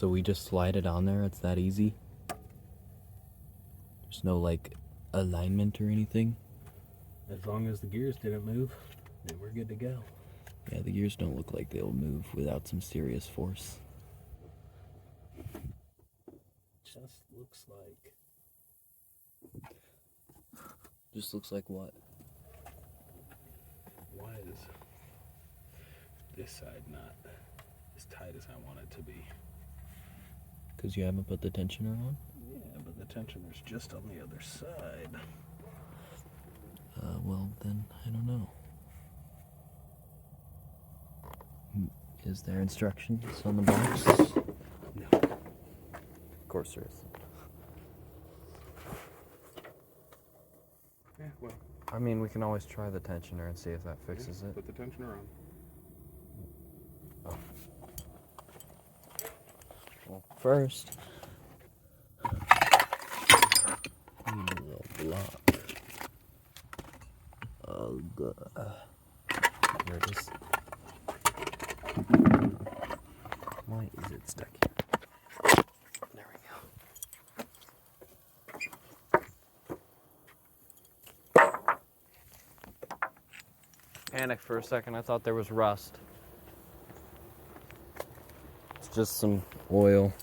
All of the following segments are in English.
So we just slide it on there, it's that easy? There's no, like, alignment or anything? As long as the gears didn't move, then we're good to go. Yeah, the gears don't look like they'll move without some serious force. Just looks like... Just looks like what? Why is this side not as tight as I want it to be? Because you haven't put the tensioner on? Yeah, but the tensioner's just on the other side. Well, then, I don't know. Is there instructions on the box? No. Of course there is. Yeah, well, I mean, we can always try the tensioner and see if that fixes it. put the tensioner on. Oh. Well, first, we need a little block. Here it is. Why is it stuck here? There we go. Panicked for a second. I thought there was rust. It's just some oil.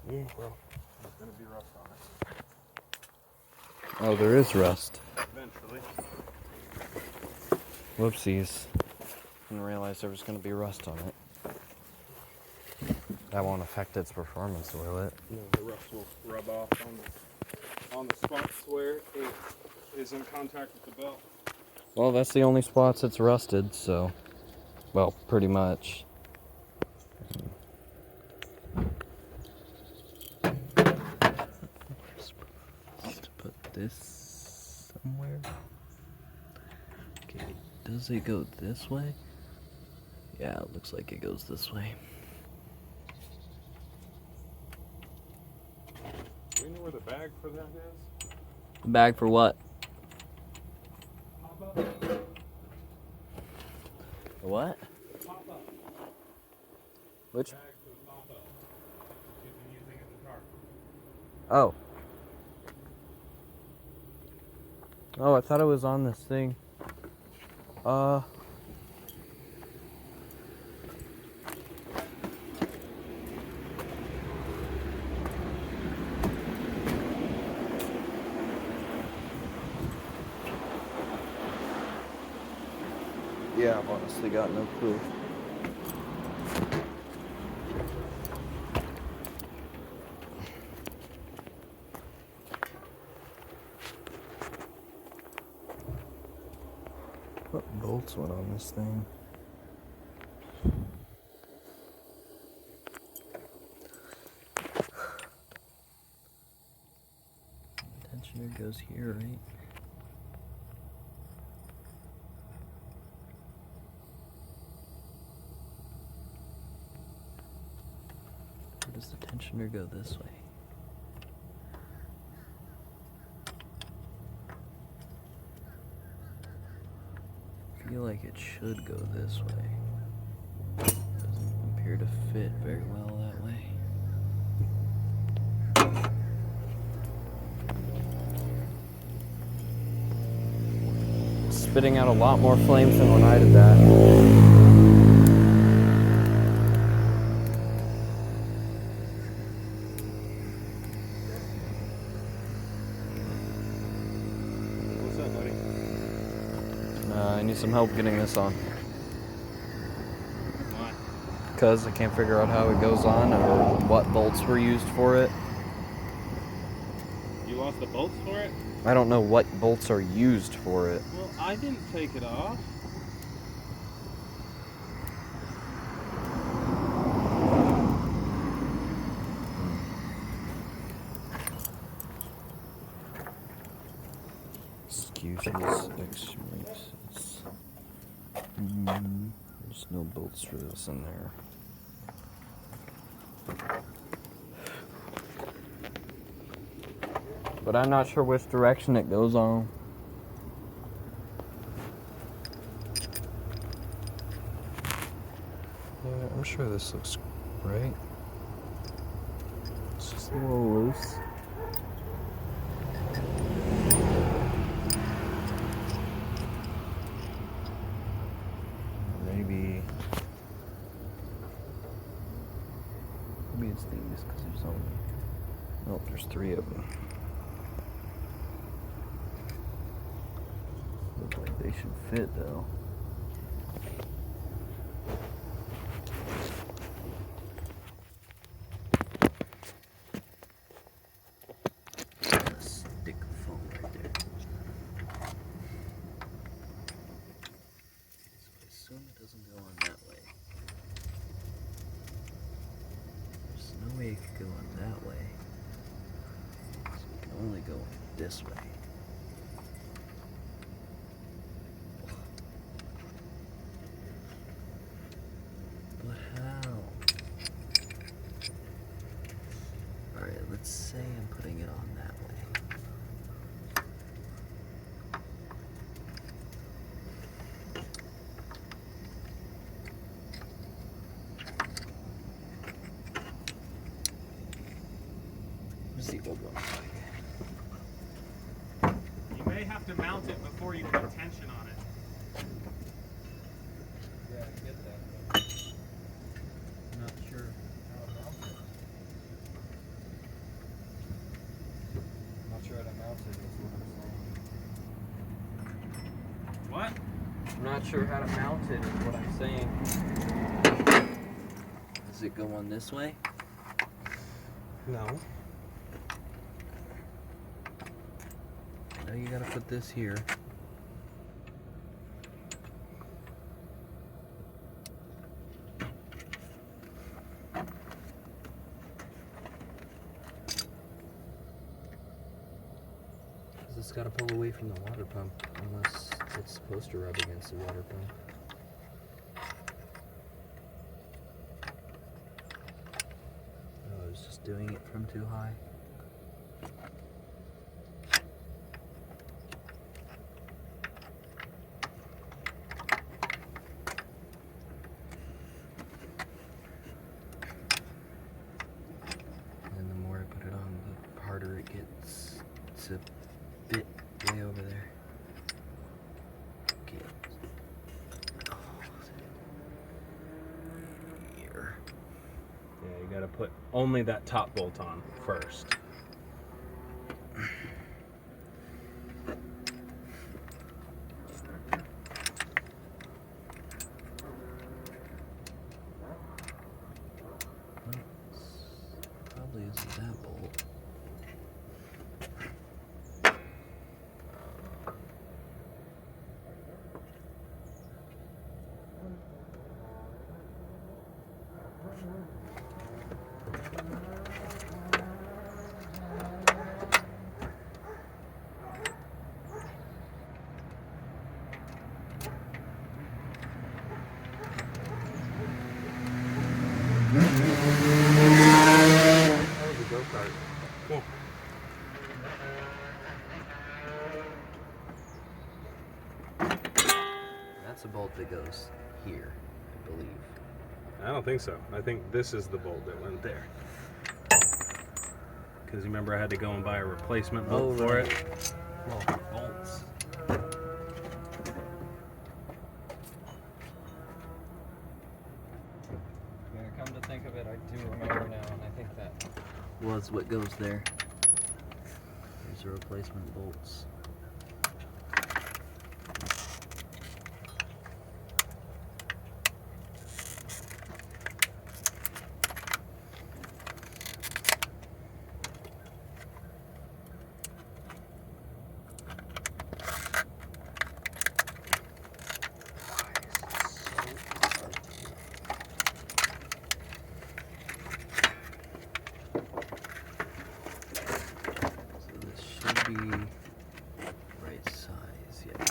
Yeah, well, there's going to be rust on it. Oh, there is rust. Eventually. Whoopsies. Didn't realize there was going to be rust on it. That won't affect its performance, will it? No, the rust will rub off on the spots where it is in contact with the belt. Well, that's the only spots it's rusted, so... Well, pretty much. Supposed to put this somewhere. Okay, does it go this way? Yeah, it looks like it goes this way. Do you know where the bag for that is? The bag for what? Pop up. What? Pop up. Which? Bag for the pop up. You've been using in the car. Oh. Oh, I thought it was on this thing. Yeah, I've honestly got no clue. What bolts went on this thing? Tensioner goes here, right? Or does the tensioner go this way? I feel like it should go this way. Doesn't appear to fit very well that way. Spitting out a lot more flames than when I did that. What's up, buddy? I need some help getting this on. Why? Because I can't figure out how it goes on or what bolts were used for it. You lost the bolts for it? I don't know what bolts are used for it. Well, I didn't take it off. Excuses, excuses. There's no bolts for this in there. But I'm not sure which direction it goes on. Yeah, I'm sure this looks right. It's a little loose. Maybe it's these because there's only. Oh, there's 3 of them. Look like they should fit though. A stick of foam right there. So I assume it doesn't go on that way. There's no way it could go on that way. So it can only go this way. But how? Alright, let's say I'm putting it on that way. What's the old one like? You may have to mount it before you put tension on it. Yeah, I get that, but I'm not sure how to mount it. I'm not sure how to mount it, is what I'm saying. What? I'm not sure how to mount it, is what I'm saying. Does it go on this way? No. Now you gotta put this here. It's got to pull away from the water pump, unless it's supposed to rub against the water pump. Oh, I was just doing it from too high. And the more I put it on, the harder it gets. It's a bit way over there. Okay. Oh, here. Yeah, you gotta put only that top bolt on first. Probably isn't that bolt. That was a go-kart. Cool. That's a bolt that goes here, I believe. I don't think so. I think this is the bolt that went there. Because you remember I had to go and buy a replacement bolt for right. it? Well, bolts. Yeah, come to think of it, I do remember now, and I think that Was what goes there. There's the replacement bolts. So this should be right size, yeah.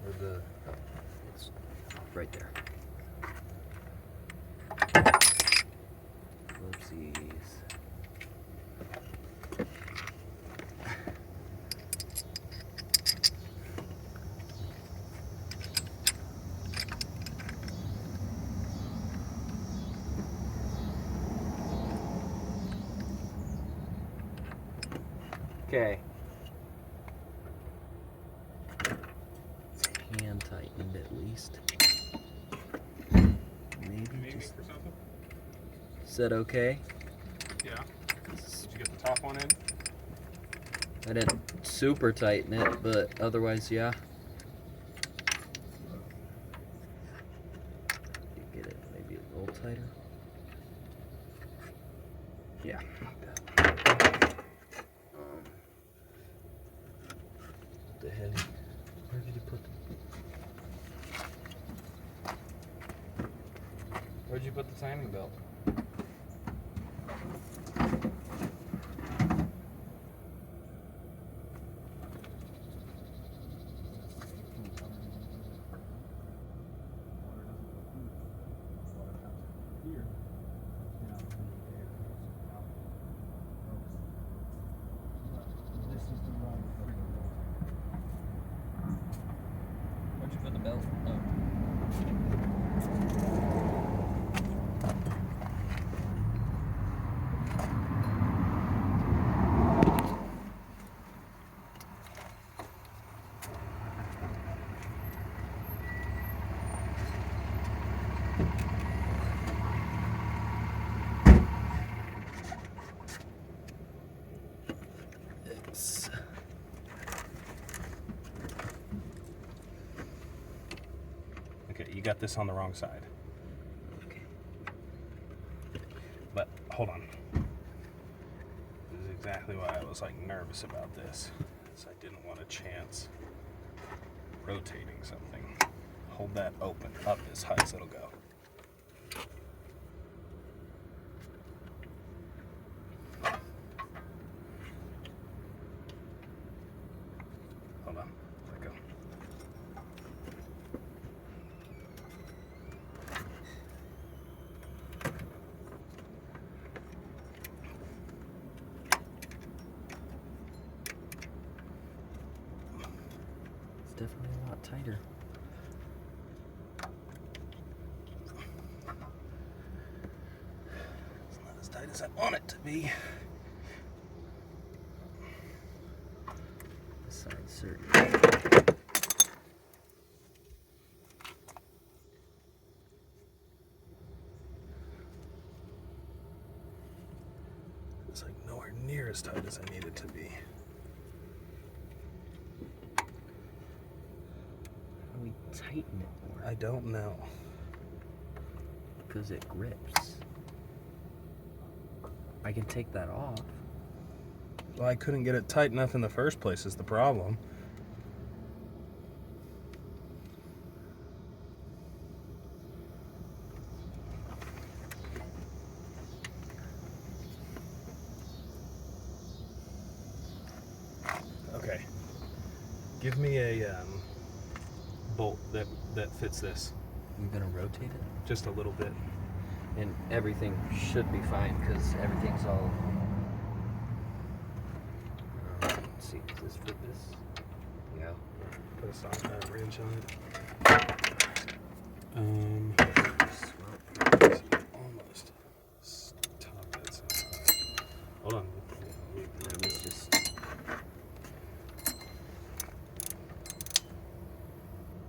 or the It's right there. Whoopsies. okay. Hand tightened at least. Maybe Maybe just. or something? Is that okay? Yeah. Did you get the top one in? I didn't super tighten it, but otherwise, yeah. You get it maybe a little tighter. Yeah. The heavy. Where did you put them? Where'd you put the timing belt? Where'd you put the belt? It's Okay, you got this on the wrong side. okay. But hold on. This is exactly why I was like nervous about this. So I didn't want a chance rotating something. Hold that open up as high as it'll go. Hold on. Let go. It's definitely a lot tighter. It's not as tight as I want it to be. This side's certain. It's like nowhere near as tight as I need it to be. How do we tighten it more? I don't know. Because it grips. I can take that off. Well, I couldn't get it tight enough in the first place is the problem. Okay. Give me a bolt that fits this. I'm gonna rotate it. Just a little bit. And everything should be fine because everything's all. Let's see, does this fit this? Yeah. Put a soft wrench on it. Almost. Stop that somehow. Hold on. Let me just.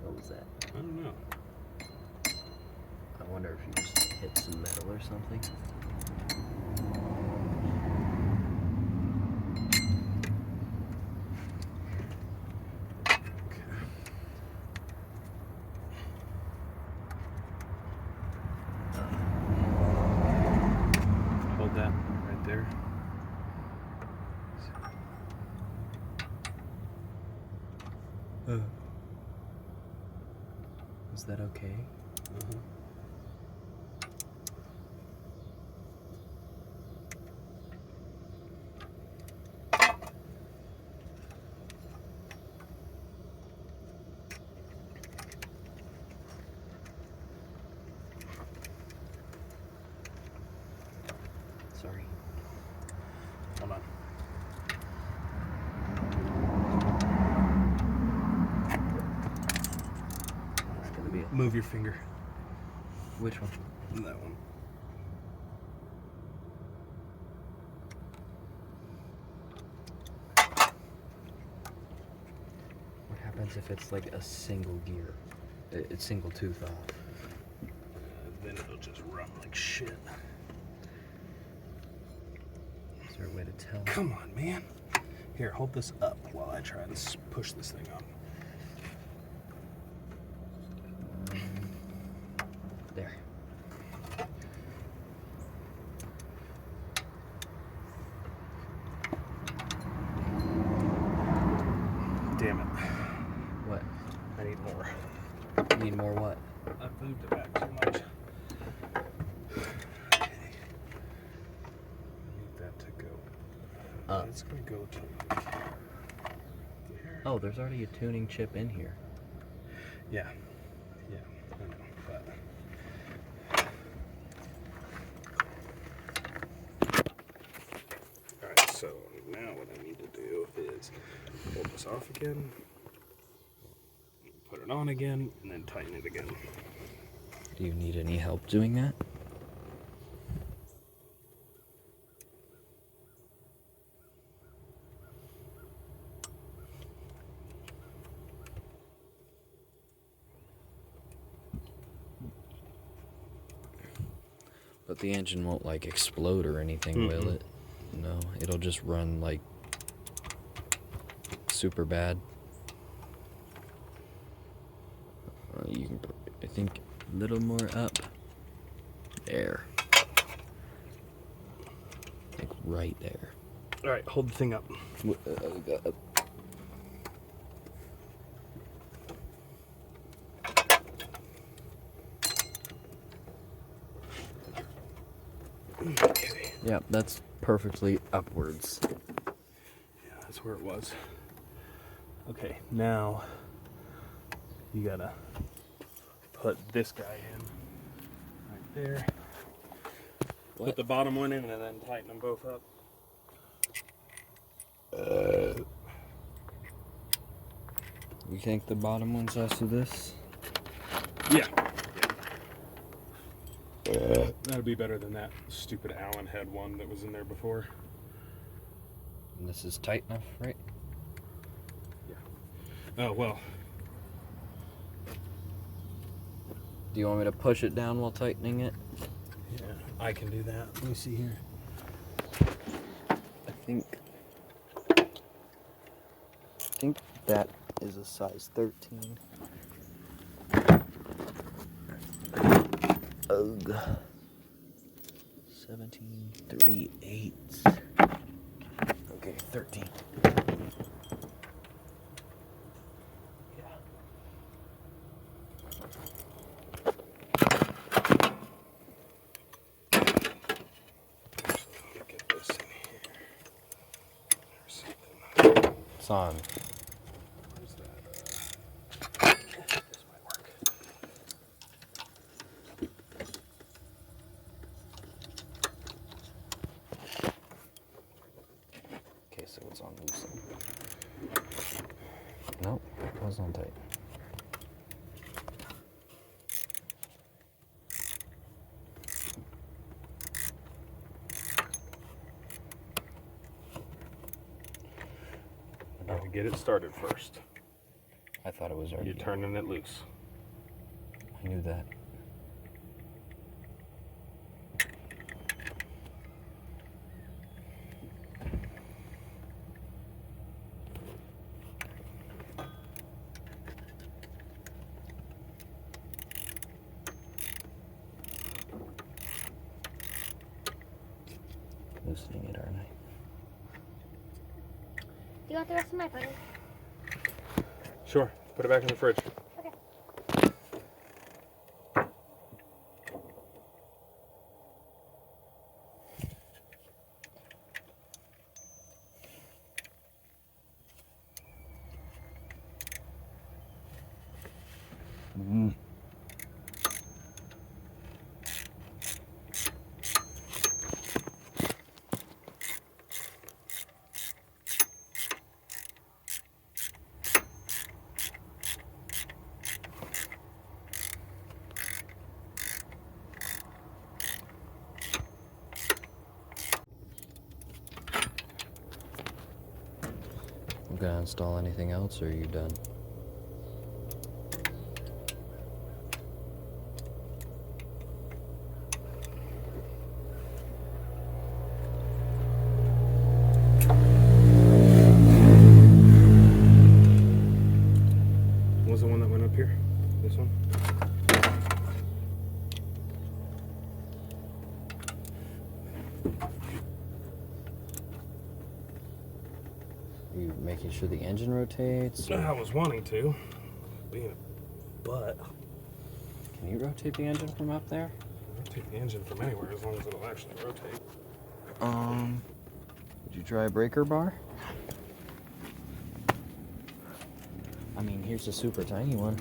What was that? I don't know. I wonder if you just hit some metal or something. Hold that right there. Is that okay? Sorry. Hold on. It's gonna be. Move your finger. Which one? That one. happens if it's like a single gear. It's single tooth off. Then it'll just run like shit. Is there a way to tell? Come on, man. Here, hold this up while I try to push this thing up. There. Damn it. What? I need more. You need more what? I've moved it back too much. Okay. Need that to go. Up. It's gonna go to there. Oh, there's already a tuning chip in here. Yeah. Yeah, I know, but alright, so now what I need to do is pull this off again, put it on again, and then tighten it again. Do you need any help doing that? But the engine won't like explode or anything, will it? No, it'll just run like super bad. You can, I think, a little more up. There. Like right there. Alright, hold the thing up. Okay. Yeah, that's perfectly upwards. Yeah, that's where it was. Okay, now you gotta put this guy in right there. Put the bottom one in and then tighten them both up. You think the bottom one's also this? Yeah. That'll be better than that stupid Allen head one that was in there before. And this is tight enough, right? Oh, well. Do you want me to push it down while tightening it? Yeah, I can do that. Let me see here. I think that is a size 13. Ugh. 17, 3/8. Okay, 13. Yeah. Get this in here. There's something. It's on. Where's that? This might work. Okay, so it's on loose. Nope, it was on tight. I got to get it started first. I thought it was already. You're turning it loose. I knew that. Loosening it, aren't I? You want the rest of my pudding? Sure. Put it back in the fridge. Okay. I'm gonna install anything else, or are you done? This one? Are you making sure the engine rotates? I was wanting to. Being a butt. Can you rotate the engine from up there? Rotate the engine from anywhere as long as it'll actually rotate. Would you try a breaker bar? I mean, here's a super tiny one.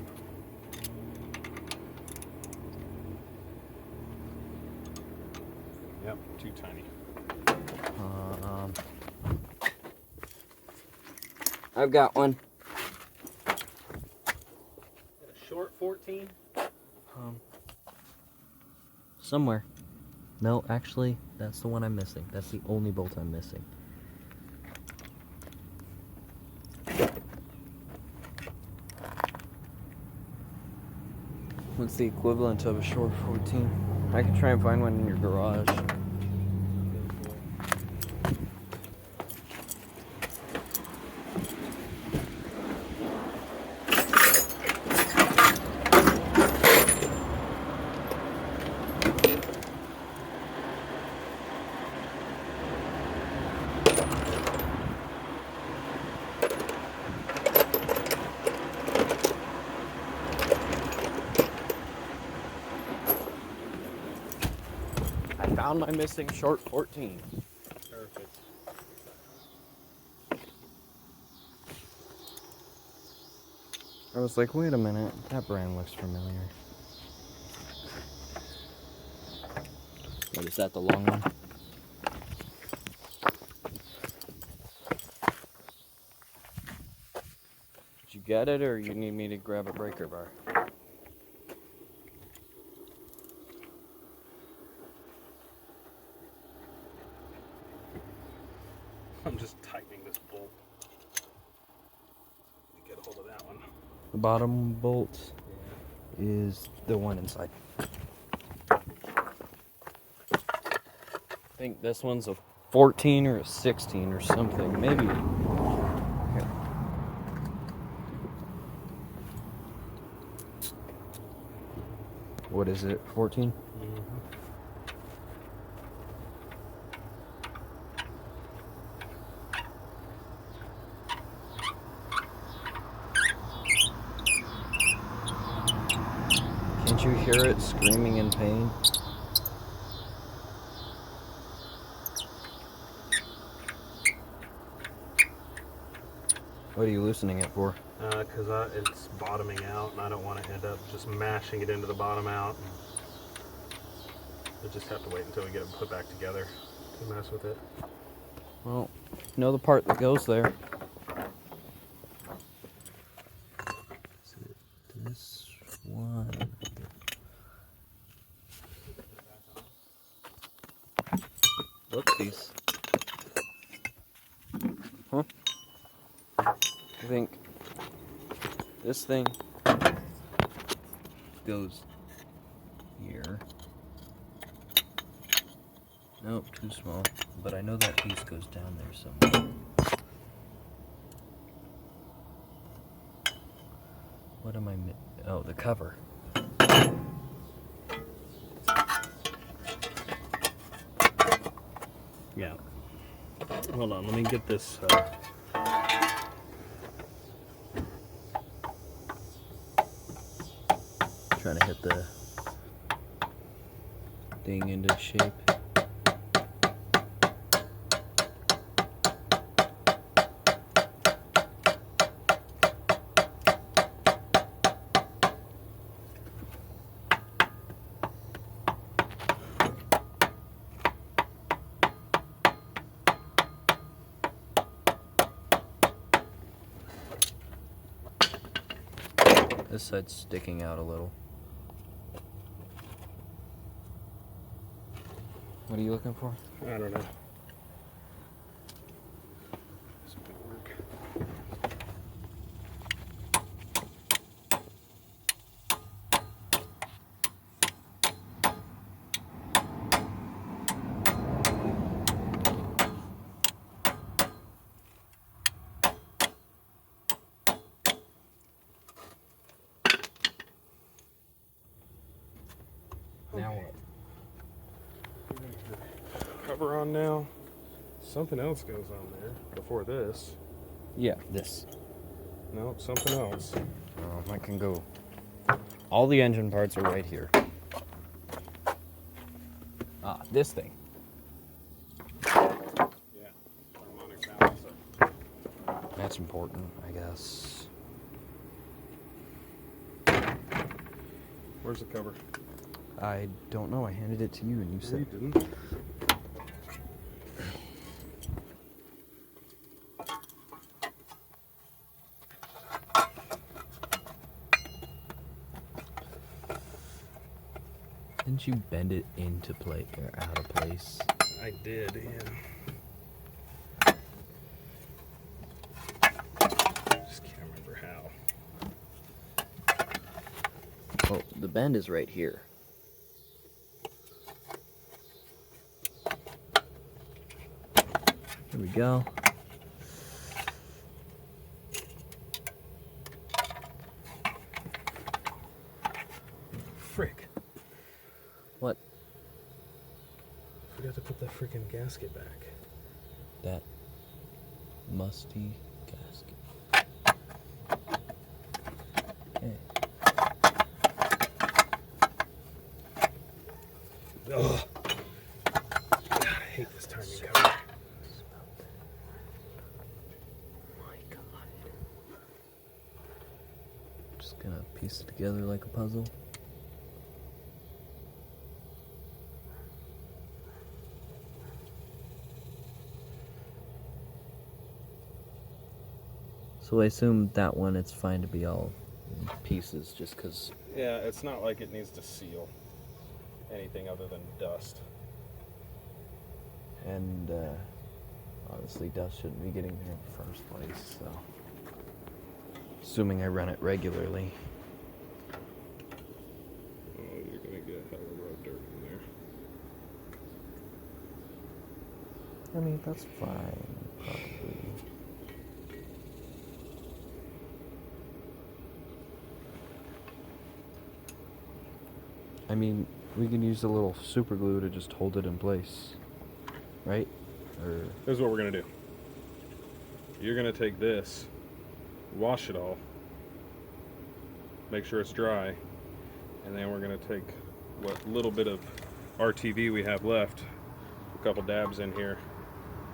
Yep, too tiny. I've got one. A short 14? Somewhere. No, actually, that's the one I'm missing. That's the only bolt I'm missing. What's the equivalent of a short 14? I can try and find one in your garage. I found my missing short 14. Perfect. I was like, wait a minute, that brand looks familiar. What is that, the long one? Did you get it, or you need me to grab a breaker bar? I'm just tightening this bolt. Get a hold of that one. The bottom bolt is the one inside. I think this one's a 14 or a 16 or something, maybe. Here. What is it, 14? Can't you hear it screaming in pain? What are you loosening it for? Because it's bottoming out, and I don't want to end up just mashing it into the bottom out. I just have to wait until we get it put back together to mess with it. Well, you know the part that goes there. Is it this one? Whoopsies. Huh? I think this thing Goes here. Nope, too small. But I know that piece goes down there somewhere. What am I oh, the cover. Yeah. Hold on, let me get this. Trying to hit the thing into shape. This side's sticking out a little. What are you looking for? I don't know. This might work. Now what? Cover on now. Something else goes on there before this. Yeah, this. No, something else. I can go. All the engine parts are right here. Ah, this thing. Yeah. Harmonic balancer. That's important, I guess. Where's the cover? I don't know. I handed it to you and you No, said. you didn't. Didn't you bend it into place or out of place? I did, yeah. Just can't remember how. Oh, the bend is right here. Here we go. Frick. What? Forgot to put that freaking gasket back. That musty gasket. Okay. Ugh. God, I hate this timing cover. My God. Just gonna piece it together like a puzzle. So I assume that one it's fine to be all in pieces just because. Yeah, it's not like it needs to seal anything other than dust. And honestly, dust shouldn't be getting there in the first place, so. Assuming I run it regularly. Oh, you're gonna get a hell of road dirt in there. I mean, that's fine, probably. I mean, we can use a little super glue to just hold it in place, right? Or Here's what we're gonna do. You're gonna take this, wash it all, make sure it's dry, and then we're gonna take what little bit of RTV we have left, a couple dabs in here,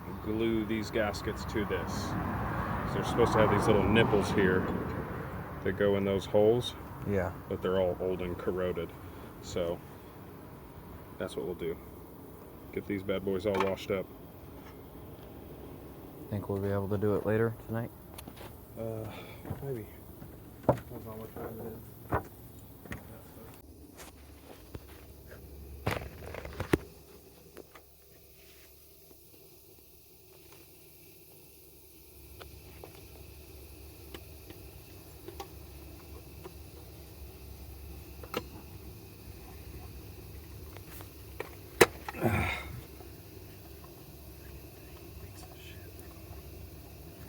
and glue these gaskets to this. So they're supposed to have these little nipples here that go in those holes, Yeah. but they're all old and corroded. So that's what we'll do. Get these bad boys all washed up. Think we'll be able to do it later tonight? Maybe. Depends on what time it is.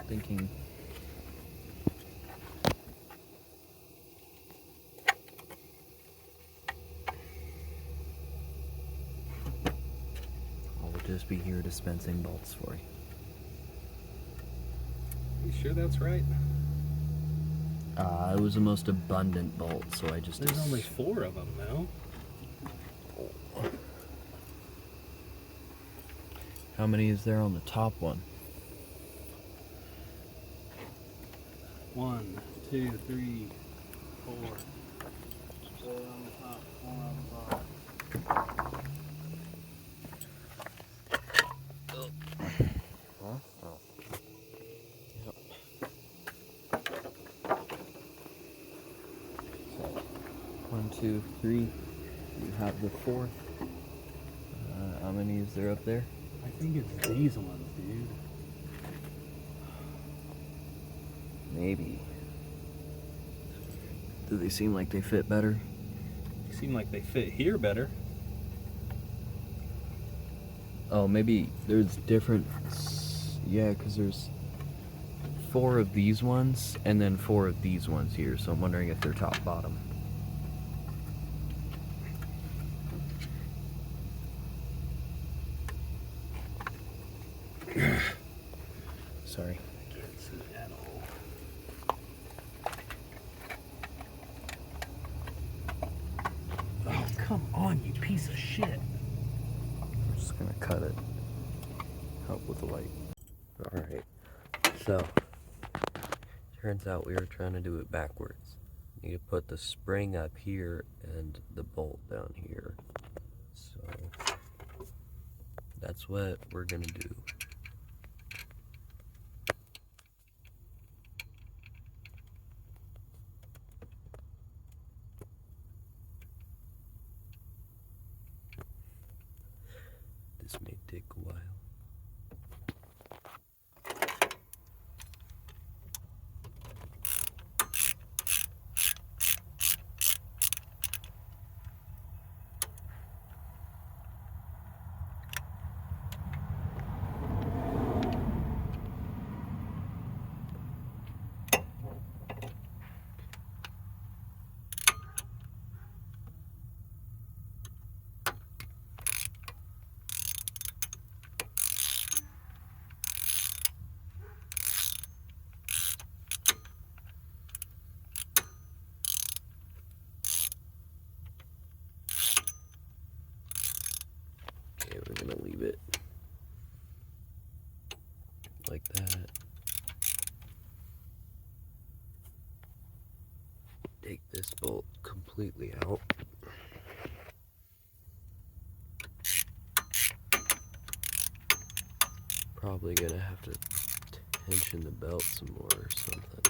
thinking. I'll just be here dispensing bolts for you. You sure that's right? It was the most abundant bolt, so I just. There's only 4 of them now. How many is there on the top one? 1, 2, 3, 4. 4 on the top, 4 on the bottom. One, two, three. You have the 4th. How many is there up there? I think it's these ones, dude. Maybe. Do they seem like they fit better? They seem like they fit here better. Oh, maybe there's different. Yeah, because there's 4 of these ones and then 4 of these ones here. So I'm wondering if they're top bottom. Sorry. I can't see at all. Oh, come on, you piece of shit. I'm just gonna cut it. Help with the light. Alright, so turns out we were trying to do it backwards. You need to put the spring up here and the bolt down here. So that's what we're gonna do. This may take a while. Okay, we're gonna leave it like that. Take this bolt completely out. Probably gonna have to tension the belt some more or something.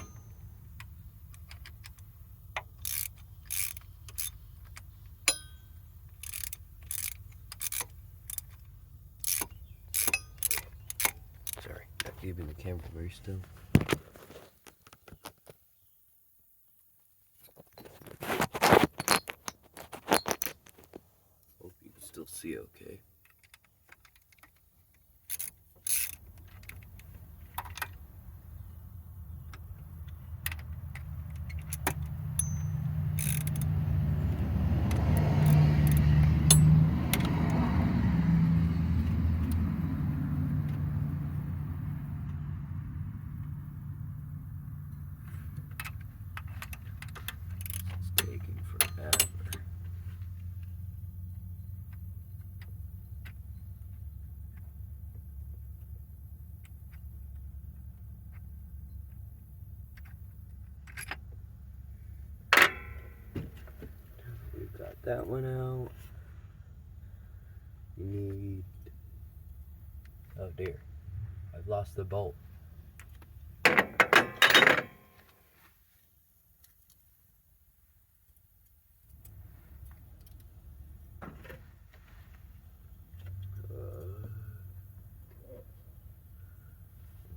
Sorry, not keeping the camera very still. Hope you can still see okay. It's taking forever. We've got that one out. You need... Oh dear. I've lost the bolt.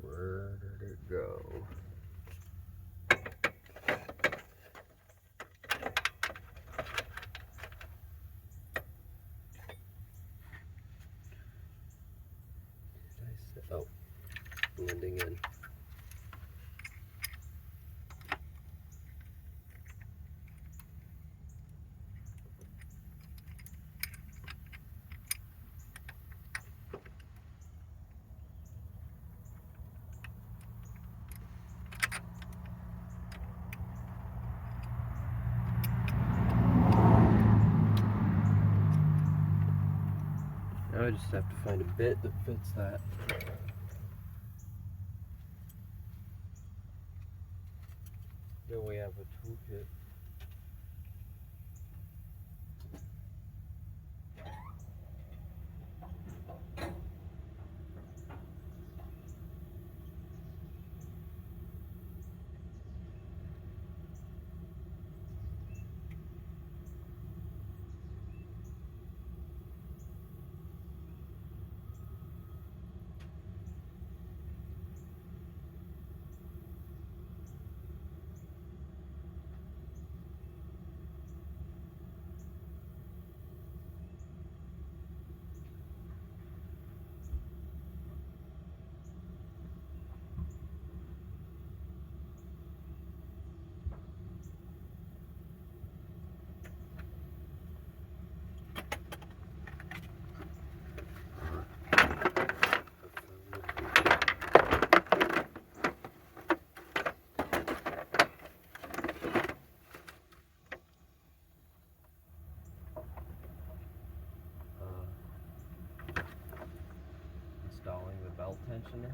Where did it go? Oh, blending in. Now I just have to find a bit that fits that. Then we have a toolkit. loosener.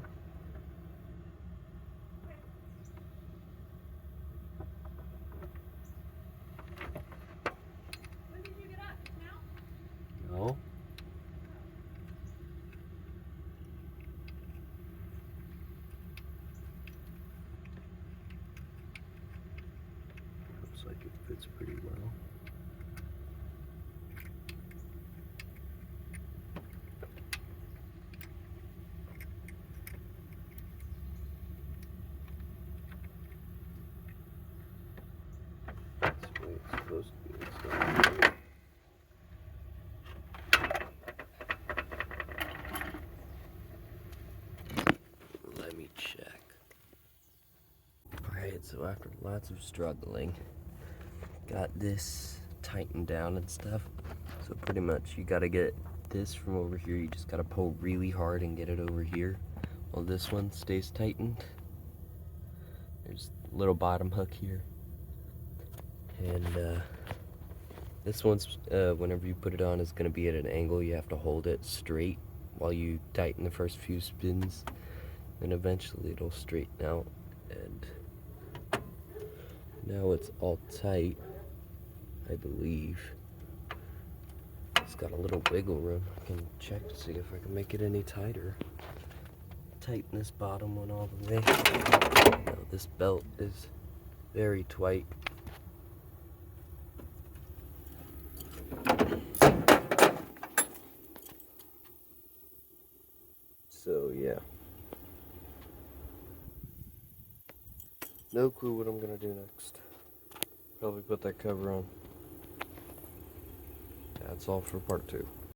When did you get up? Now? No. Looks like it fits pretty well. That's the way it's supposed to be installed. Let me check. Alright, so after lots of struggling, got this tightened down and stuff. So pretty much you gotta get this from over here, you just gotta pull really hard and get it over here. While this one stays tightened. There's a little bottom hook here. And this one's, whenever you put it on, is gonna be at an angle. You have to hold it straight while you tighten the first few spins. And eventually it'll straighten out. And now it's all tight, I believe. It's got a little wiggle room. I can check to see if I can make it any tighter. Tighten this bottom one all the way. Now this belt is very tight. So yeah. No clue what I'm gonna do next. Probably put that cover on. That's all for part 2.